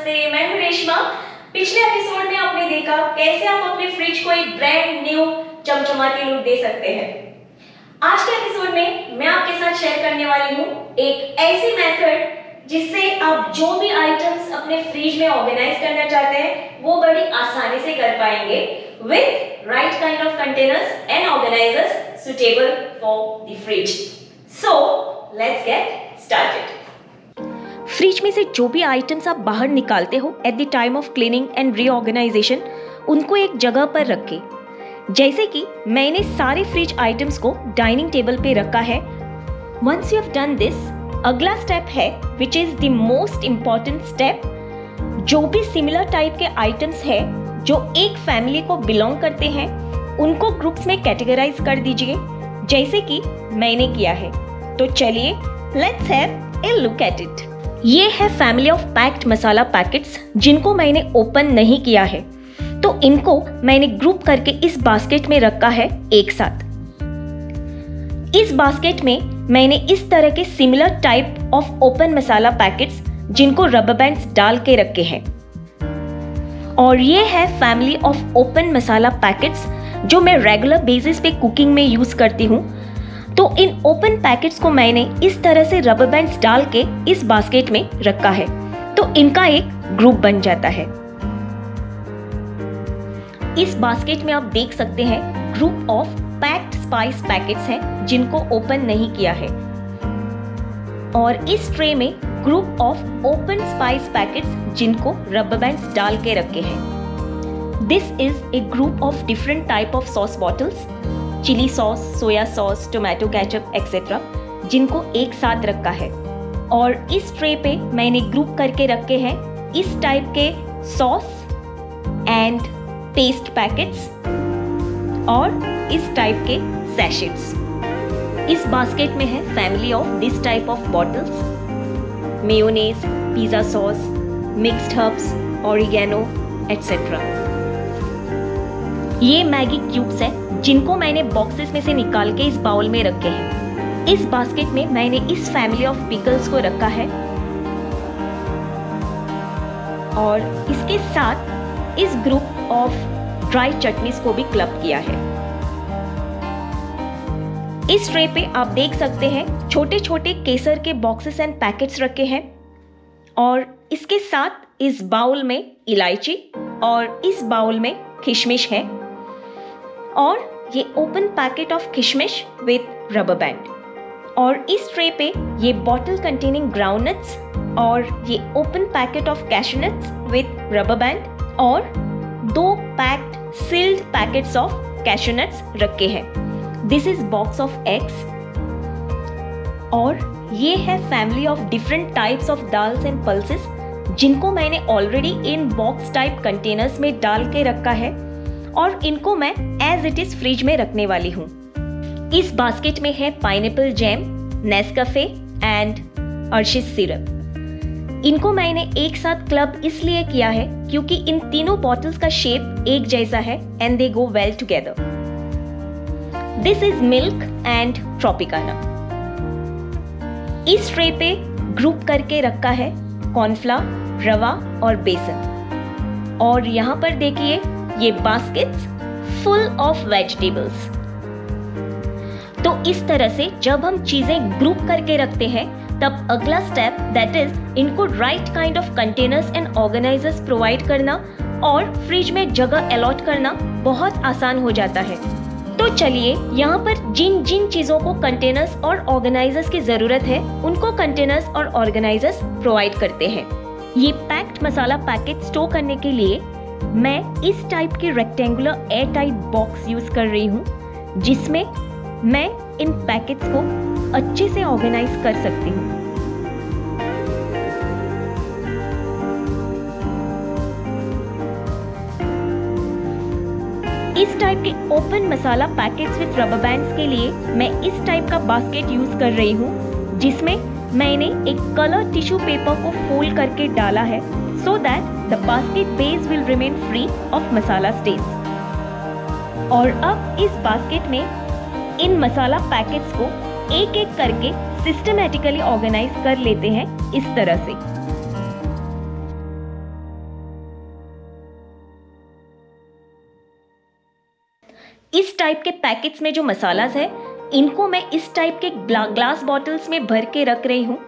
नमस्ते, मैं हूं रेशमा। पिछले एपिसोड में आपने देखा कैसे आप अपने फ्रिज को एक ब्रांड न्यू चमचमाती लुक दे सकते हैं। आज के एपिसोड में मैं आपके साथ शेयर करने वाली हूं एक ऐसी मेथड जिससे आप जो भी आइटम्स अपने फ्रिज में ऑर्गेनाइज करना चाहते हैं वो बड़ी आसानी से कर पाएंगे with right kind of containers and organisers suitable for the fridge. So let's get started. Fridge में से जो भी आइटम्स आप बाहर निकालते हो at the time of cleaning and reorganisation, उनको एक जगह पर रखें। जैसे कि मैंने सारे फ्रिज आइटम्स को डाइनिंग टेबल पे रखा है। Once you have done this, अगला स्टेप है which is the most important step. जो भी सिमिलर टाइप के आइटम्स है जो एक फैमिली को बिलोंग करते हैं, उनको ग्रुप्स में कैटेगराइज कर दीजिए जैसे कि मैंने किया है। तो चलिए let's have a look at it. ये है family of packed masala packets जिनको मैंने ओपन नहीं किया है, तो इनको मैंने ग्रुप करके इस बास्केट में रखा है एक साथ। इस बास्केट में मैंने इस तरह के similar type of open masala packets जिनको रबर बैंड्स डाल के रखे हैं। और ये है family of open masala packets जो मैं रेगुलर बेसिस पे कुकिंग में यूज करती हूँ। तो इन ओपन पैकेट्स को मैंने इस तरह से रबर बैंड्स डाल के इस बास्केट में रखा है, तो इनका एक ग्रुप बन जाता है। इस बास्केट में आप देख सकते हैं group of packed spice packets हैं जिनको ओपन नहीं किया है, और इस ट्रे में group of open spice packets जिनको रबर बैंड्स डाल के रखे हैं। This is a group of different type of sauce bottles, chilli sauce, soya sauce, tomato ketchup etcetera, जिनको एक साथ रखा है। और इस ट्रे पे मैंने ग्रुप करके रखे हैं इस टाइप के सॉस एंड पेस्ट पैकेट्स और इस टाइप के सैशेट्स। इस बास्केट में है family of this type of bottles, mayonnaise, pizza sauce, mixed herbs, oregano etcetera. ये मैगी क्यूब्स है जिनको मैंने बॉक्सेस में से निकाल के इस बाउल में रखे हैं। इस बास्केट में मैंने इस फैमिली ऑफ पिकल्स को रखा है और इसके साथ इस ग्रुप ऑफ ड्राई चटनीज को भी क्लब किया है। इस ट्रे पे आप देख सकते हैं छोटे छोटे केसर के बॉक्सेस एंड पैकेट्स रखे हैं, और इसके साथ इस बाउल में इलायची और इस बाउल में किशमिश है, और ये ओपन पैकेट ऑफ किशमिश विथ रबर बैंड। और इस ट्रे पे ये बॉटल कंटेनिंग ग्राउंडनट्स और ये open packet of cashew nuts with rubber band, और 2 packed sealed packets of cashew nuts रखे हैं। This is box of eggs. और ये है family of different types of dals and pulses जिनको मैंने already in box type containers में डाल के रखा है, और इनको मैं एज इट इज फ्रिज में रखने वाली हूँ। इस बास्केट में है pineapple jam, Nescafe and Hershey's syrup. इनको मैंने एक साथ क्लब इसलिए किया है क्योंकि इन तीनों बॉटल्स का शेप एक जैसा है and they go well together. This is milk and Tropicana. इस ट्रे पे ग्रुप करके रखा है कॉर्नफ्लावर, रवा और बेसन। और यहाँ पर देखिए ये बास्केट्स फुल ऑफ वेजिटेबल्स। तो इस तरह से जब हम चीजें ग्रुप करके रखते हैं, तब अगला स्टेप दैट इज इनको right kind of containers and organisers provide करना और फ्रिज में जगह अलॉट करना बहुत आसान हो जाता है। तो चलिए यहाँ पर जिन जिन चीजों को कंटेनर्स और ऑर्गेनाइजर्स की जरूरत है, उनको कंटेनर्स और ऑर्गेनाइजर्स प्रोवाइड करते हैं। ये पैक्ड मसाला पैकेट स्टोर करने के लिए मैं इस टाइप के rectangular air tight box use कर रही हूँ, जिसमें मैं इन पैकेट्स को अच्छे से ऑर्गेनाइज कर सकती हूँ। इस टाइप के open masala packets with rubber bands के लिए मैं इस टाइप का बास्केट यूज कर रही हूँ, जिसमें मैंने एक कलर टिश्यू पेपर को फोल्ड करके डाला है so that the basket base will remain free of masala stains। और अब इस बास्केट में इन मसाला पैकेट्स को एक एक करके सिस्टमैटिकली ऑर्गेनाइज कर लेते हैं इस तरह से। इस टाइप के पैकेट्स में जो मसालास है, इनको मैं इस टाइप के ग्लास बॉटल्स में भर के रख रही हूँ।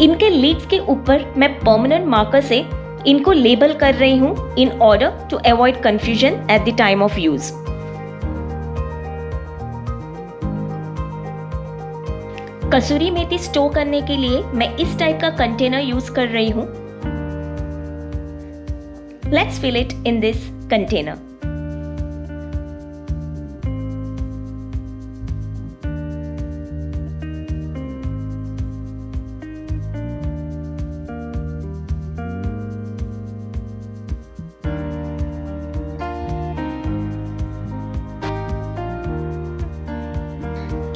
इनके लीड्स के ऊपर मैं परमानेंट मार्कर से इनको लेबल कर रही हूँ in order to avoid confusion at the time of use. Kasuri methi store करने के लिए मैं इस टाइप का कंटेनर यूज कर रही हूँ। Let's fill it in this container.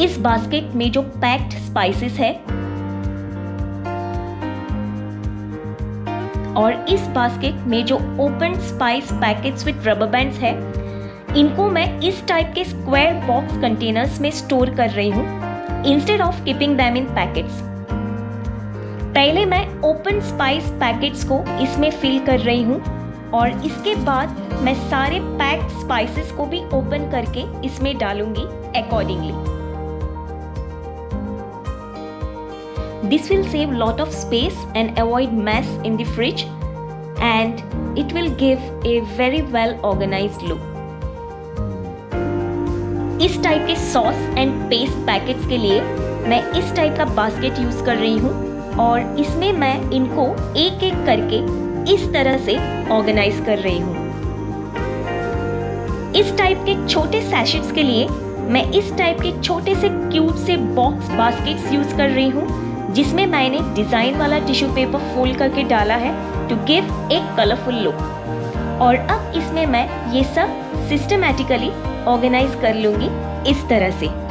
इस बास्केट में जो पैक्ड स्पाइसेस है और इस बास्केट में जो open spice packets with rubber bands है, इनको मैं इस टाइप के स्क्वायर बॉक्स कंटेनर्स में स्टोर कर रही हूँ instead of keeping them in packets. पहले मैं ओपन स्पाइस पैकेट्स को इसमें फिल कर रही हूँ और इसके बाद मैं सारे पैक्ड स्पाइसेस को भी ओपन करके इसमें डालूंगी accordingly. This will save lot of space and avoid mess in the fridge, and it will give a very well organized look. इस टाइप के सॉस एंड पेस्ट पैकेट्स के लिए मैं इस टाइप का बास्केट यूज कर रही हूँ और इसमें मैं इनको एक एक करके इस तरह से ऑर्गेनाइज कर रही हूँ। इस टाइप के छोटे सैशेट्स के लिए मैं इस टाइप के छोटे से क्यूट से बॉक्स बास्केट्स यूज कर रही हूँ जिसमें मैंने डिजाइन वाला टिश्यू पेपर फोल्ड करके डाला है to give a colourful look. और अब इसमें मैं ये सब सिस्टमैटिकली ऑर्गेनाइज कर लूंगी इस तरह से।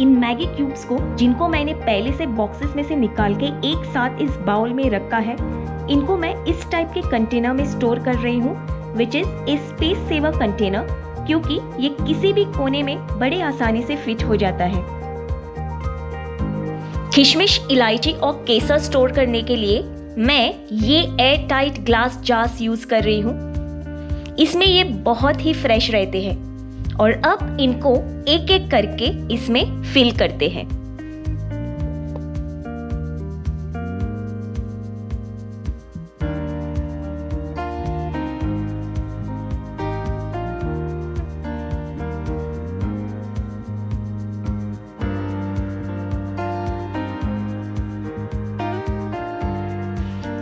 इन मैगी क्यूब्स को, जिनको मैंने पहले से बॉक्सेस में से निकाल के एक साथ इस बाउल में रखा है, इनको मैं इस टाइप के कंटेनर में स्टोर कर रही हूँ which is a space saver container, क्योंकि ये किसी भी कोने में बड़े आसानी से फिट हो जाता है। किशमिश, इलायची और केसर स्टोर करने के लिए मैं ये air tight glass jars use कर रही हूँ। इसमें ये बहुत ही फ्रेश रहते हैं और अब इनको एक एक करके इसमें फिल करते हैं।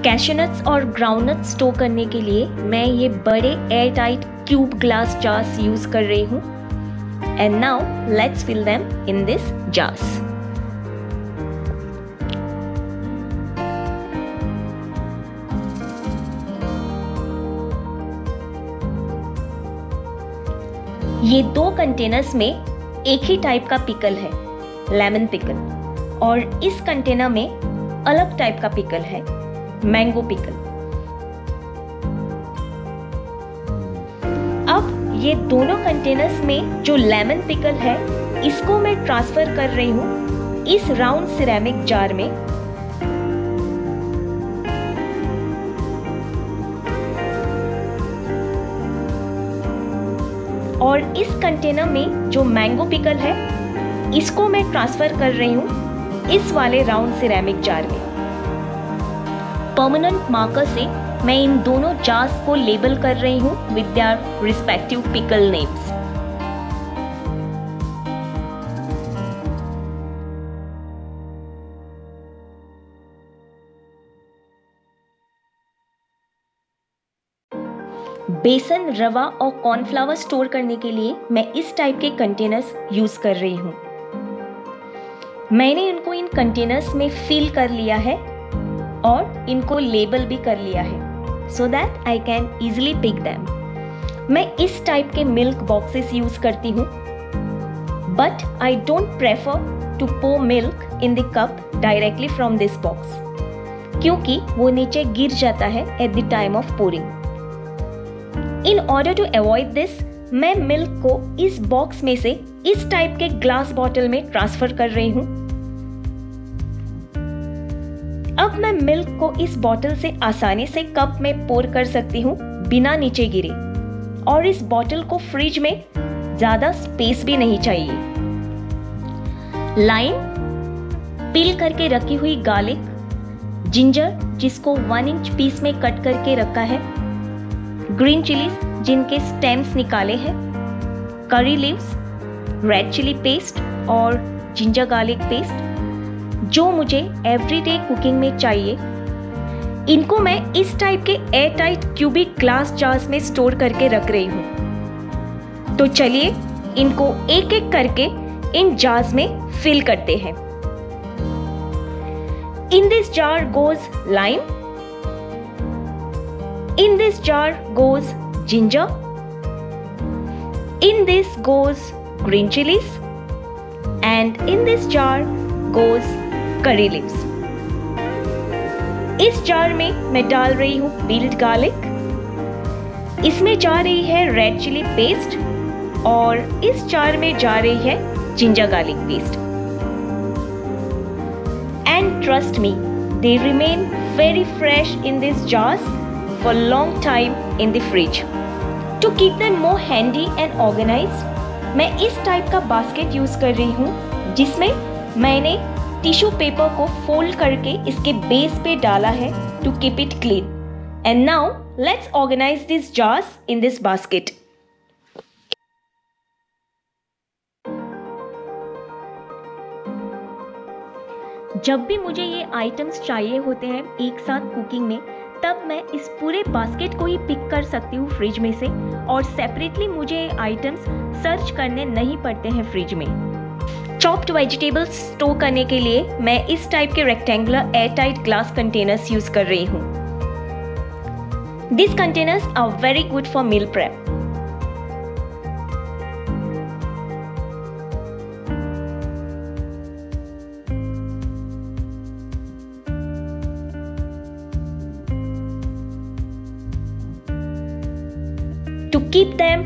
कैशनट्स और ग्राउंडनट स्टोर करने के लिए मैं ये बड़े air tight cube glass jars use कर रही हूँ। And now let's fill them in this jars. ये दो कंटेनर्स में एक ही टाइप का पिकल है, लेमन पिकल, और इस कंटेनर में अलग टाइप का पिकल है, मैंगो पिकल। अब ये दोनों कंटेनर्स में जो लेमन पिकल है, इसको मैं ट्रांसफर कर रही हूं इस राउंड सिरेमिक जार में। और इस कंटेनर में जो मैंगो पिकल है, इसको मैं ट्रांसफर कर रही हूं इस वाले राउंड सिरेमिक जार में। परमानेंट मार्कर से मैं इन दोनों जार्स को लेबल कर रही हूं with their respective pickle names. बेसन, रवा और कॉर्नफ्लावर स्टोर करने के लिए मैं इस टाइप के कंटेनर्स यूज कर रही हूं। मैंने इनको इन कंटेनर्स में फिल कर लिया है और इनको लेबल भी कर लिया है so that I can easily pick them। मैं इस टाइप के मिल्क बॉक्सेस यूज करती हूँ, but I don't prefer to pour milk in the cup directly from this box, क्योंकि वो नीचे गिर जाता है at the time of pouring. In order to avoid this, मैं मिल्क को इस बॉक्स में से इस टाइप के ग्लास बॉटल में ट्रांसफर कर रही हूँ. अब मैं मिल्क को इस बॉटल से आसानी से कप में पोर कर सकती हूँ बिना नीचे गिरे, और इस बॉटल को फ्रिज में ज्यादा स्पेस भी नहीं चाहिए. लाइम, पील करके रखी हुई गार्लिक, जिंजर जिसको 1 इंच पीस में कट करके रखा है, ग्रीन चिलीज जिनके स्टेम्स निकाले हैं, curry leaves, red chilli paste और जिंजर गार्लिक पेस्ट जो मुझे एवरीडे कुकिंग में चाहिए. इनको मैं इस टाइप के air tight cubic glass jars में स्टोर करके रख रही हूँ. तो चलिए इनको एक एक करके इन जार्स में फिल करते हैं. In this jar goes lime, in this jar goes ginger, in this goes green chilies, and in this jar goes curry leaves. इस जार में मैं डाल रही हूँ peeled garlic, इसमें जा रही है रेड चिली पेस्ट, और इस जार में जा रही है ginger garlic paste. And trust me, they remain very fresh in these jars for long time in the fridge. To keep them more handy and organized, मैं इस टाइप का basket use कर रही हूँ जिसमें मैंने टिश्यू पेपर को fold करके इसके बेस पे डाला है to keep it clean. And now let's organize these jars in this basket. जब भी मुझे ये आइटम्स चाहिए होते हैं एक साथ कुकिंग में, तब मैं इस पूरे बास्केट को ही पिक कर सकती हूँ फ्रिज में से, और सेपरेटली मुझे आइटम्स सर्च करने नहीं पड़ते हैं फ्रिज में. चॉप्ड वेजिटेबल्स स्टोर करने के लिए मैं इस टाइप के rectangular air tight glass containers use कर रही हूँ. This containers are very good for meal prep. To keep them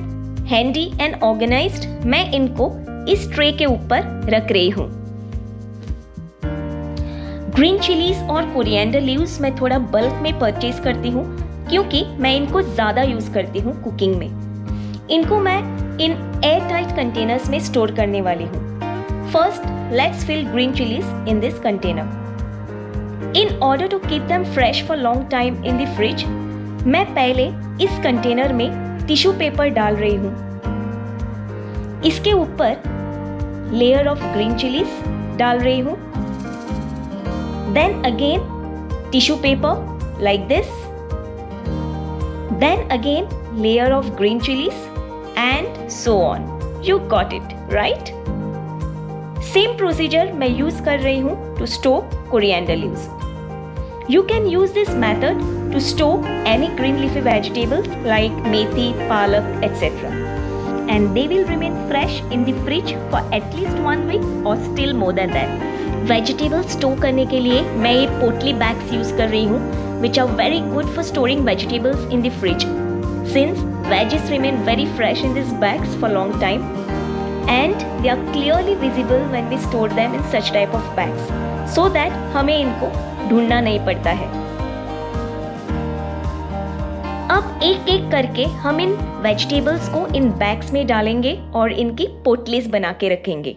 handy and organized, मैं इनको इस ट्रे के ऊपर रख रही हूँ. ग्रीन चिलीज और कोरिएंडर लीव्स मैं थोड़ा बल्क में परचेज करती हूँ, क्योंकि मैं इनको ज़्यादा यूज करती हूँ कुकिंग में. इनको मैं इन एयर टाइट कंटेनर्स में स्टोर करने वाली हूँ. First, let's fill green chillies in this container. In order to keep them fresh for long time in the fridge, मैं पहले इस कंटेनर में टिश्यू पेपर डाल रही हूँ. इसके ऊपर लेयर ऑफ ग्रीन चिलीज डाल रही हूँ. Then again tissue paper like this. Then again layer of green chillies and so on. You got it right. Same procedure मैं यूज कर रही हूँ to store coriander leaves. You can use this method to store any green leafy vegetables like methi, palak, etc. And they will remain fresh in the fridge for at least 1 week or still more than that. Vegetables store करने के लिए मैं ये पोटली bags use कर रही हूँ, which are very good for storing vegetables in the fridge. Since veggies remain very fresh in these bags for long time, and they are clearly visible when we store them in such type of bags, so that हमें इनको ढूंढना नहीं पड़ता है. अब एक एक करके हम इन वेजिटेबल्स को इन बैग्स में डालेंगे और इनकी पोटलीज बना के रखेंगे.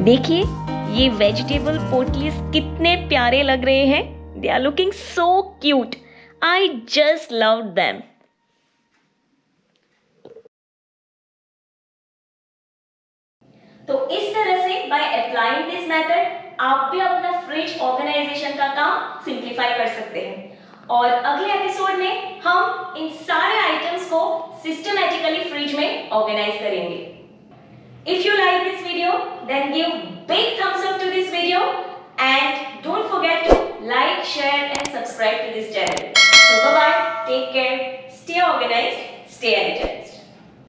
देखिए ये वेजिटेबल पोटलीज कितने प्यारे लग रहे हैं। They are looking so cute. I just love them. तो इस तरह से बाय अप्लाइंग दिस मेथड आप भी अपना फ्रिज ऑर्गेनाइजेशन का काम सिंप्लीफाई कर सकते हैं। और अगले एपिसोड में हम इन सारे आइटम्स को सिस्टमैटिकली फ्रिज में ऑर्गेनाइज करेंगे। If you like this video, then give big thumbs up to this video and don't forget to like, share and subscribe to this channel. So bye bye, take care, stay organized, stay edited.